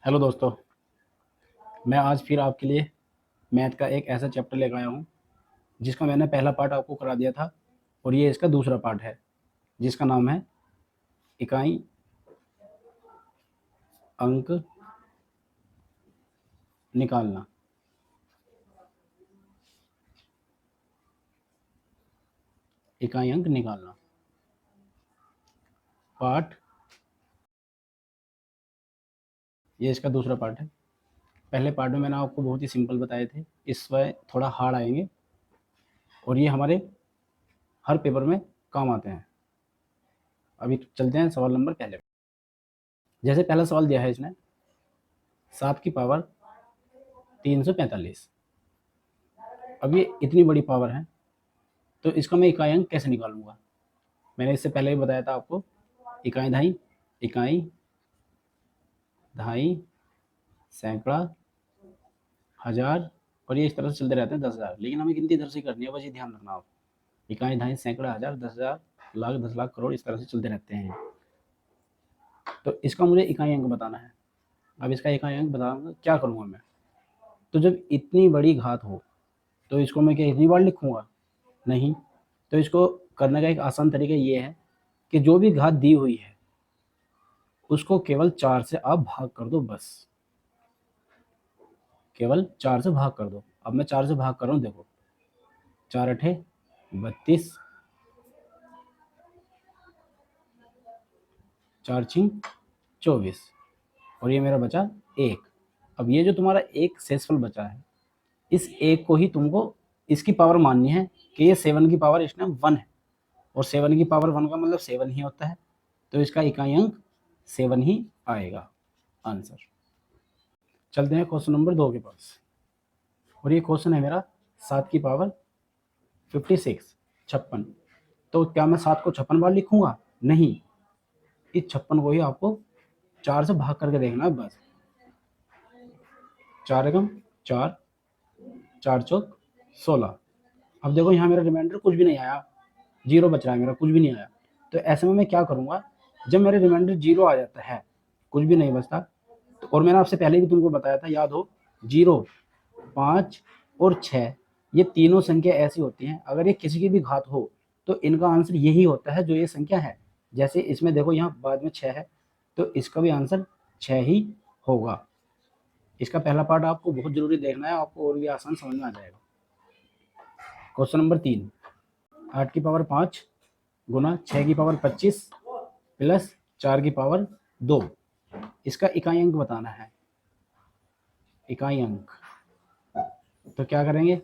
Hello दोस्तों, मैं आज फिर आपके लिए मैथ का एक ऐसा चैप्टर लेकर आया हूँ जिसका मैंने पहला पार्ट आपको करा दिया था और ये इसका दूसरा पार्ट है जिसका नाम है इकाई अंक निकालना। इकाई अंक निकालना पार्ट, ये इसका दूसरा पार्ट है। पहले पार्ट में मैंने आपको बहुत ही सिंपल बताए थे, इसमें थोड़ा हार्ड आएंगे और ये हमारे हर पेपर में काम आते हैं। अभी चलते हैं सवाल नंबर पहले। जैसे पहला सवाल दिया है इसने 7 की पावर 345। अब ये इतनी बड़ी पावर है तो इसका मैं इकाई अंक कैसे निकालूंगा। मैंने इससे पहले भी बताया था आपको, इकाई दहाई, इकाई दहाई, सैकड़ा, हजार और ये इस तरह से चलते रहते हैं 10,000। लेकिन हमें गिनती इधर से करनी है, बस ये ध्यान रखना आप। इकाई दहाई, सैकड़ा, हजार, 10,000, लाख, 10 लाख, करोड़, इस तरह से चलते रहते हैं। तो इसका मुझे इकाई अंक बताना है। अब इसका इकाई अंक बताऊंगा, क्या करूँगा मैं। तो जब इतनी बड़ी घात हो तो इसको मैं क्या इतनी बार लिखूंगा? नहीं। तो इसको करने का एक आसान तरीका ये है कि जो भी घात दी हुई है उसको केवल 4 से आप भाग कर दो, बस केवल 4 से भाग कर दो। अब मैं 4 से भाग कर रहा हूँ, देखो 4 अठे 32, 4 छिंग 24 और ये मेरा बचा 1। अब ये जो तुम्हारा एक शेषफल बचा है, इस एक को ही तुमको इसकी पावर माननी है कि ये 7 की पावर इसने 1 है और 7 की पावर 1 का मतलब 7 ही होता है। तो इसका इकाई अंक 7 ही आएगा आंसर। चलते हैं क्वेश्चन नंबर 2 के पास और ये क्वेश्चन है मेरा 7 की पावर 56, 56। तो क्या मैं 7 को 56 बार लिखूंगा? नहीं, इस 56 को ही आपको 4 से भाग करके देखना है, बस। 4 एकम 4, 4 चौक 16। अब देखो यहाँ मेरा रिमाइंडर कुछ भी नहीं आया, जीरो बच रहा है मेरा, कुछ भी नहीं आया। तो ऐसे में मैं क्या करूँगा, जब मेरे रिमाइंडर जीरो आ जाता है, कुछ भी नहीं बचता, तो और मैंने आपसे पहले भी तुमको बताया था, याद हो, 0, 5 और 6 ये तीनों संख्या ऐसी होती हैं, अगर ये किसी की भी घात हो तो इनका आंसर यही होता है जो ये संख्या है। जैसे इसमें देखो यहाँ बाद में 6 है तो इसका भी आंसर 6 ही होगा। इसका पहला पार्ट आपको बहुत जरूरी देखना है, आपको और भी आसान समझ में आ जाएगा। क्वेश्चन नंबर 3, 8 की पावर 5 गुना 6 की पावर 25 प्लस 4 की पावर 2, इसका इकाई अंक बताना है। इकाई अंक तो क्या करेंगे,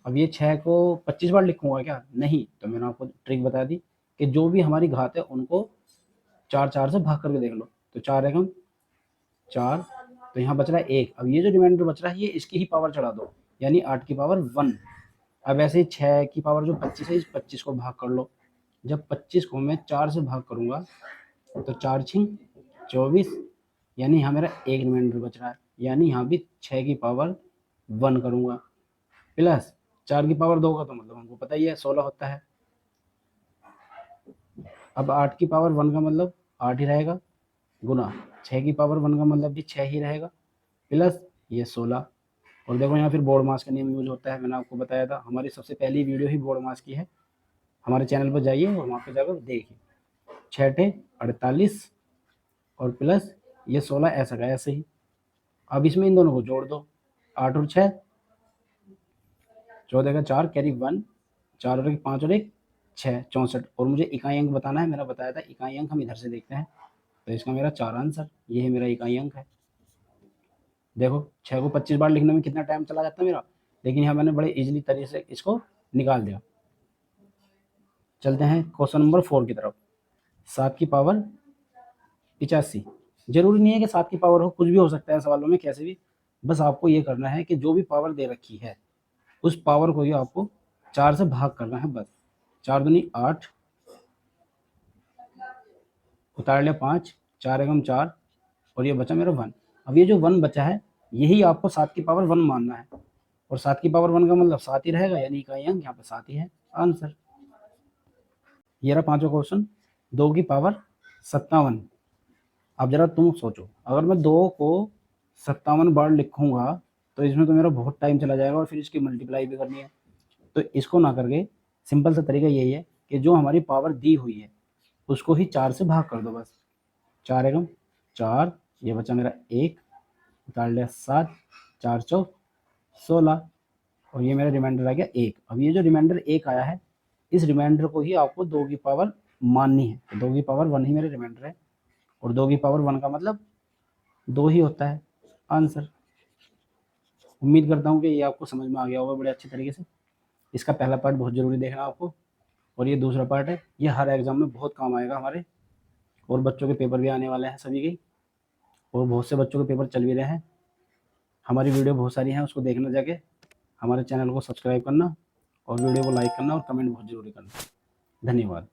अब ये 6 को 25 बार लिखूंगा क्या? नहीं। तो मैंने आपको ट्रिक बता दी कि जो भी हमारी घात है उनको 4 4 से भाग करके देख लो। तो 4 एकम 4, तो यहाँ बच रहा है 1। अब ये जो रिमाइंडर बच रहा है ये इसकी ही पावर चढ़ा दो, यानी 8 की पावर 1। अब ऐसे ही 6 की पावर जो 25 है, इस 25 को भाग कर लो। जब 25 को मैं 4 से भाग करूंगा तो 4 छिंग 24, यानी यहाँ मेरा एक रिमाइंडर बच रहा है, यानी यहाँ भी 6 की पावर 1 करूंगा प्लस 4 की पावर 2 का, तो मतलब हमको पता ही है 16 होता है। अब 8 की पावर 1 का मतलब 8 ही रहेगा, गुना 6 की पावर 1 का मतलब भी 6 ही रहेगा, प्लस ये 16। और देखो यहाँ फिर बोर्ड मास का नियम यूज होता है, मैंने आपको बताया था, हमारी सबसे पहली वीडियो ही बोर्ड मास की है। हमारे चैनल पर जाइए और वहाँ पे जाकर देखिए। 6 48 और प्लस ये 16 ऐसा का ऐसे ही। अब इसमें इन दोनों को जोड़ दो, 8 और 6 14 का 4 कैरी 1, 4 और 1 5 और 1 6, 64। और मुझे इकाई अंक बताना है, मैंने बताया था इकाई अंक हम इधर से देखते हैं। तो इसका मेरा 4 आंसर, ये है मेरा इकाई अंक है। देखो 6 को 25 बार लिखने में कितना टाइम चला जाता है मेरा, लेकिन यहाँ मैंने बड़े इजीली तरीके से इसको निकाल दिया। चलते हैं क्वेश्चन नंबर 4 की तरफ। 7 की पावर 85, जरूरी नहीं है कि 7 की पावर हो, कुछ भी हो सकता है सवालों में, कैसे भी। बस आपको ये करना है कि जो भी पावर दे रखी है उस पावर को ही आपको 4 से भाग करना है, बस। 4 दूनी 8, उतार लिया 5, 4 एकम 4 और ये बचा मेरा 1। अब ये जो 1 बचा है यही आपको 7 की पावर 1 मानना है, और 7 की पावर 1 का मतलब 7 ही रहेगा, यानी इकाई अंक यहाँ पे 7 ही है आंसर। ये रहा पांचवा क्वेश्चन, 2 की पावर 57। अब जरा तुम सोचो, अगर मैं 2 को 57 बार लिखूंगा तो इसमें तो मेरा बहुत टाइम चला जाएगा और फिर इसकी मल्टीप्लाई भी करनी है। तो इसको ना करके सिंपल सा तरीका यही है कि जो हमारी पावर दी हुई है उसको ही 4 से भाग कर दो बस। 4 एकम 4, ये बचा मेरा 1, निकाल लिया 7, 4 चौक 16 और ये मेरा रिमाइंडर आ गया 1। अब ये जो रिमाइंडर 1 आया है इस रिमाइंडर को ही आपको 2 की पावर माननी है। तो 2 की पावर 1 ही मेरे रिमाइंडर है और 2 की पावर 1 का मतलब 2 ही होता है आंसर। उम्मीद करता हूँ कि ये आपको समझ में आ गया होगा बड़े अच्छे तरीके से। इसका पहला पार्ट बहुत ज़रूरी देखना आपको और ये दूसरा पार्ट है, ये हर एग्ज़ाम में बहुत काम आएगा हमारे, और बच्चों के पेपर भी आने वाले हैं सभी के, और बहुत से बच्चों के पेपर चल भी रहे हैं। हमारी वीडियो बहुत सारी हैं, उसको देखना जाके। हमारे चैनल को सब्सक्राइब करना और वीडियो को लाइक करना और कमेंट बहुत ज़रूरी करना। धन्यवाद।